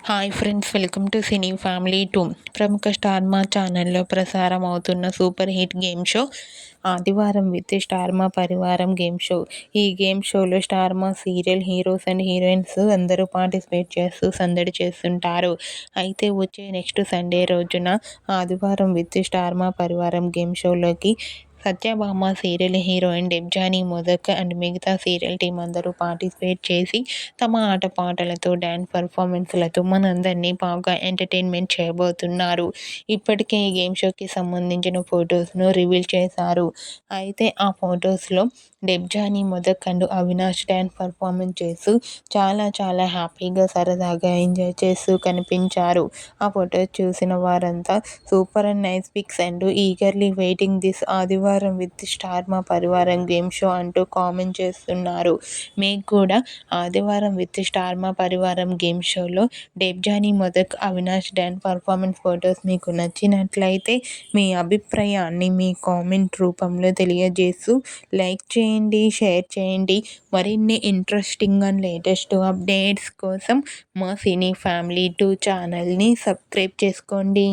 Hi friends, welcome to cine family 2. ప్రముఖ star మా ఛానల్లో ప్రసారం అవుతున్న సూపర్ హిట్ గేమ్ షో ఆదివారం విత్ స్టార్ మా పరివారం గేమ్ షో. ఈ గేమ్ షోలో స్టార్ మా సీరియల్ హీరోస్ అండ్ హీరోయిన్స్ అందరూ పార్టిసిపేట్ చేస్తూ సందడి చేస్తుంటారు. అయితే వచ్చే నెక్స్ట్ సండే రోజున ఆదివారం విత్ స్టార్ మా పరివారం గేమ్ షోలోకి Satyabhama serial heroine Debjani Modak and మిగతా సీరియల్ టీం అందరూ పార్టిసిపేట్ చేసి తమ ఆటపాటలతో డ్యాన్స్ పర్ఫార్మెన్స్లతో మనందరినీ బాగా ఎంటర్టైన్మెంట్ చేయబోతున్నారు. ఇప్పటికే ఈ గేమ్ షోకి సంబంధించిన ఫొటోస్ను రివీల్ చేశారు. అయితే ఆ ఫొటోస్లో Debjani Modak and Avinash dance performance చేస్తూ చాలా హ్యాపీగా సరదాగా ఎంజాయ్ చేస్తూ కనిపించారు. ఆ ఫొటోస్ చూసిన వారంతా super and nice pics and eagerly waiting this ఆదివారం విత్ స్టార్ మా పరివారం గేమ్ షో అంటూ కామెంట్ చేస్తున్నారు. మీకు కూడా ఆదివారం విత్ స్టార్ మా పరివారం గేమ్ షోలో Debjani Modak Avinash dance performance photos మీకు నచ్చినట్లయితే మీ అభిప్రాయాన్ని మీ కామెంట్ రూపంలో తెలియజేస్తూ లైక్ చేయండి, షేర్ చేయండి. మరిన్ని ఇంట్రెస్టింగ్ అండ్ లేటెస్ట్ అప్డేట్స్ కోసం మా సినీ ఫ్యామిలీ 2 ఛానల్ని సబ్స్క్రైబ్ చేసుకోండి.